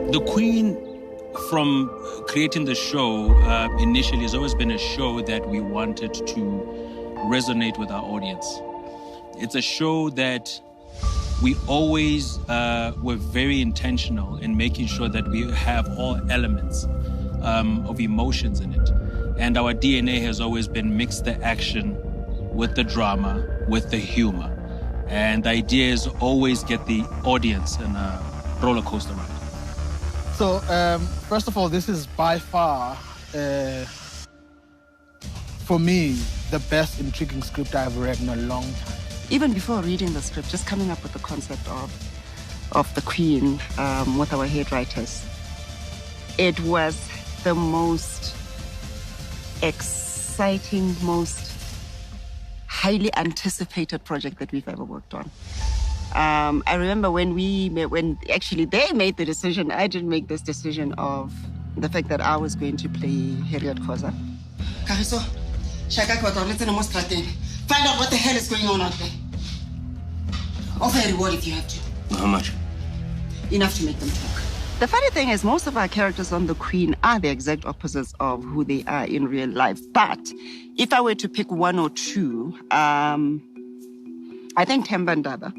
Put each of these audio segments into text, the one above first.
The Queen, from creating the show, initially has always been a show that we wanted to resonate with our audience. It's a show that we always were very intentional in making sure that we have all elements of emotions in it. And our DNA has always been mix the action with the drama, with the humor. And the idea is always get the audience in a roller coaster ride. So, first of all, this is by far, for me, the best intriguing script I've read in a long time. Even before reading the script, just coming up with the concept of the Queen with our head writers, it was the most exciting, most highly anticipated project that we've ever worked on. I remember when actually they made the decision, I didn't make this decision of the fact that I was going to play Harriet Khoza. Kagiso, Shaka Koto, let's find out what the hell is going on out there. Offer a reward if you have to. How much? Enough to make them talk. The funny thing is, most of our characters on The Queen are the exact opposites of who they are in real life. But if I were to pick one or two, I think Themba Ndaba,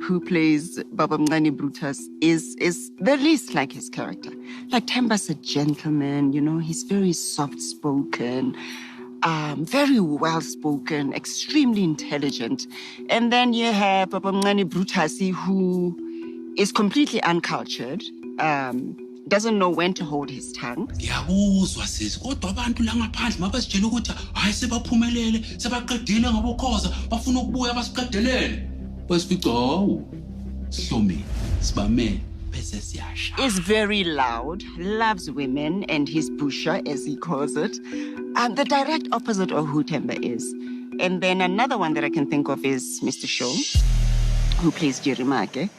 who plays Baba Mngani Brutus, is the least like his character. Like, Themba's a gentleman, you know, he's very soft-spoken, very well-spoken, extremely intelligent. And then you have Baba Mngani Brutus, who is completely uncultured, doesn't know when to hold his tongue. Ngiyabuzwa sisi kodwa abantu la ngaphandle mabasitshela ukuthi hayi sebaphumelele sebaqedile ngabokhoza bafuna ukubuya basiqedelele basifica hawu sihlomile sibamele bese siyasha. Is very loud, loves women, and he's busha, as he calls it. The direct opposite of who Themba is. And then another one that I can think of is Mr. Shaw, who plays Jerry Make.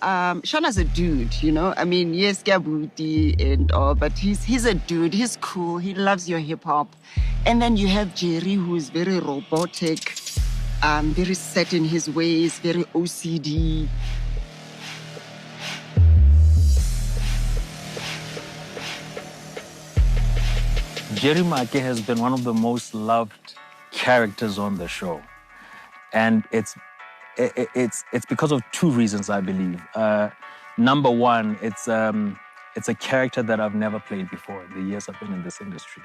Shona's a dude, you know? I mean, yes, Gabuti and all, but he's a dude. He's cool. He loves your hip-hop. And then you have Jerry, who's very robotic, very set in his ways, very OCD. Jerry Make has been one of the most loved characters on the show. And it's because of two reasons, I believe. Number one, it's a character that I've never played before in the years I've been in this industry.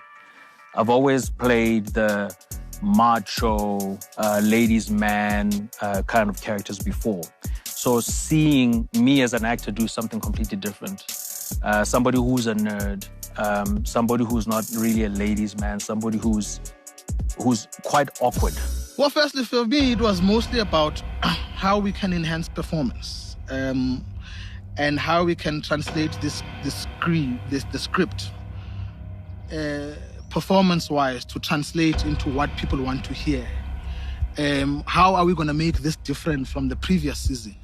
I've always played the macho, ladies' man kind of characters before. So seeing me as an actor do something completely different, somebody who's a nerd, somebody who's not really a ladies' man, somebody who's quite awkward. Well, firstly, for me, it was mostly about how we can enhance performance and how we can translate the script performance-wise to translate into what people want to hear. How are we going to make this different from the previous season?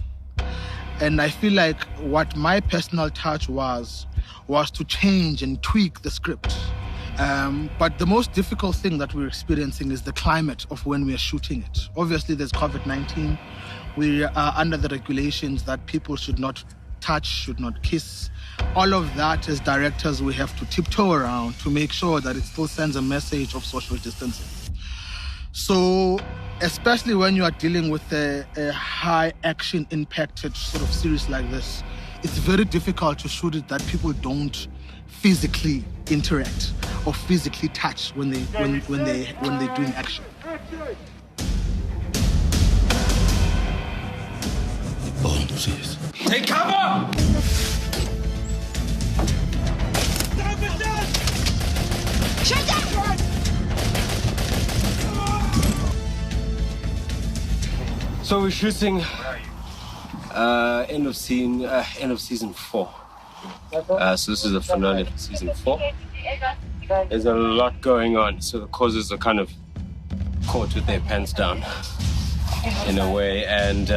And I feel like what my personal touch was to change and tweak the script. But the most difficult thing that we're experiencing is the climate of when we're shooting it. Obviously, there's COVID-19. We are under the regulations that people should not touch, should not kiss. All of that, as directors, we have to tiptoe around to make sure that it still sends a message of social distancing. So, especially when you are dealing with a high action impacted sort of series like this, it's very difficult to shoot it that people don't physically interact or physically touch when they're doing action. Oh, jeez. Take cover! So we're shooting end of season 4. So this is the finale for season 4. There's a lot going on, so the causes are kind of caught with their pants down in a way, and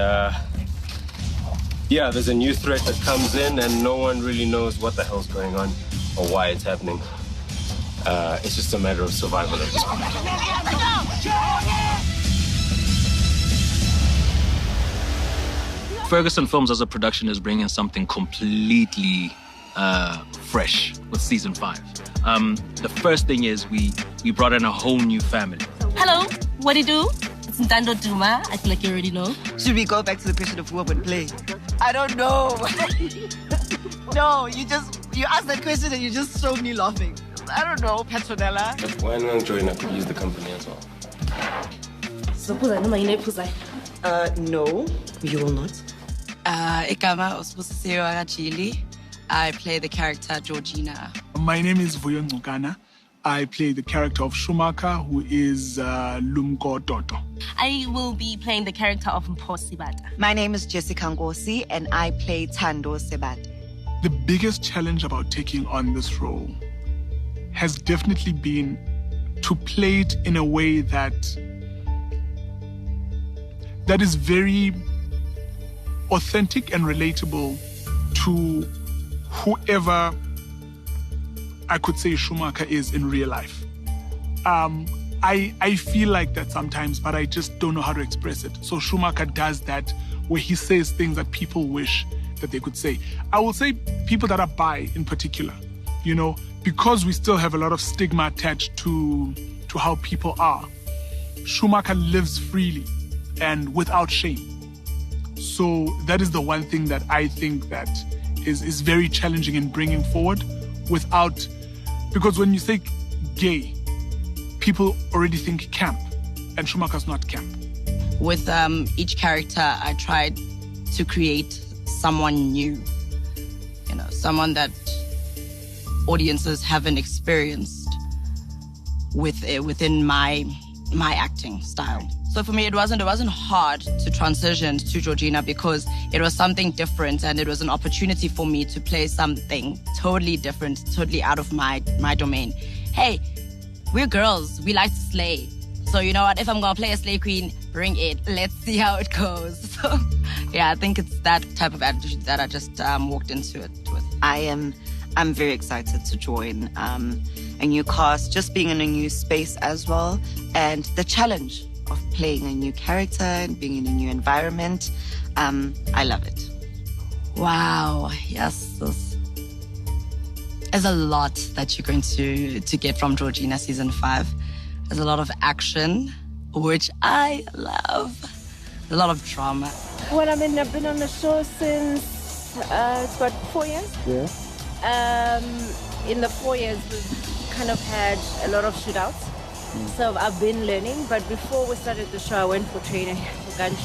yeah, there's a new threat that comes in and no one really knows what the hell's going on or why it's happening. It's just a matter of survival at this point. Ferguson Films as a production is bringing something completely fresh with season 5. The first thing is we brought in a whole new family. Hello, what do you do? It's Ntando Duma. I feel like you already know. Should we go back to the question of who would play? I don't know. No, you asked that question and you just showed me laughing. I don't know, Petronella. Why not join? I could use the company as well. No, you will not. Igama Osbusisiwe Agachili. I play the character Georgina. My name is Vuyo Ngcukana. I play the character of Schumacher, who is Lumko Toto. I will be playing the character of Mpho Sibata. My name is Jessica Ngosi, and I play Thando Sebata. The biggest challenge about taking on this role has definitely been to play it in a way that is very authentic and relatable to whoever I could say Schumacher is in real life. I feel like that sometimes, but I just don't know how to express it. So Schumacher does that, where he says things that people wish that they could say. I will say people that are bi in particular, because we still have a lot of stigma attached to how people are. Schumacher lives freely and without shame. So that is the one thing that I think that is very challenging in bringing forward because when you say gay, people already think camp, and Schumacher's not camp. With each character, I tried to create someone new, someone that audiences haven't experienced within my acting style. So for me, it wasn't hard to transition to Georgina because it was something different and it was an opportunity for me to play something totally different, totally out of my domain. Hey, we're girls. We like to slay. So you know what? If I'm going to play a slay queen, bring it. Let's see how it goes. So yeah, I think it's that type of attitude that I just walked into it with. I'm very excited to join a new cast, just being in a new space as well, and the challenge of playing a new character and being in a new environment. I love it. Wow, yes. There's a lot that you're going to get from Georgina season 5. There's a lot of action, which I love. A lot of drama. Well, I've been on the show since it's about 4 years. Yeah. In the 4 years, we've kind of had a lot of shootouts. So I've been learning, but before we started the show, I went for training, for gun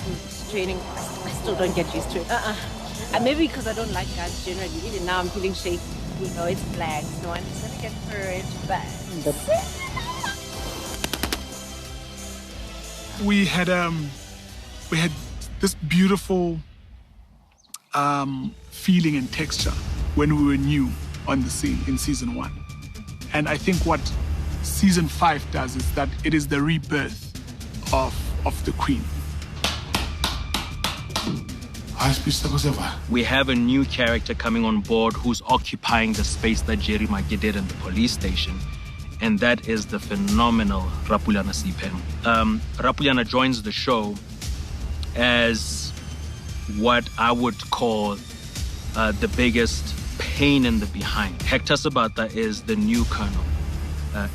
training. I still don't get used to it. Maybe because I don't like guns generally. Even now, I'm feeling shaky. It's black. No one is gonna get hurt, but we had this beautiful feeling and texture when we were new on the scene in season 1, and I think what season 5 does is that it is the rebirth of the Queen. We have a new character coming on board who's occupying the space that Jerry Maki did in the police station, and that is the phenomenal Rapulana Siphen. Rapulana joins the show as what I would call the biggest pain in the behind. Hector Sabata is the new colonel.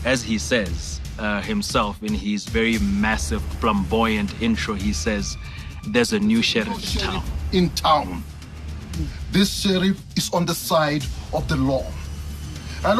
As he says himself in his very massive, flamboyant intro, he says, there's a new sheriff in town. This sheriff is on the side of the law. I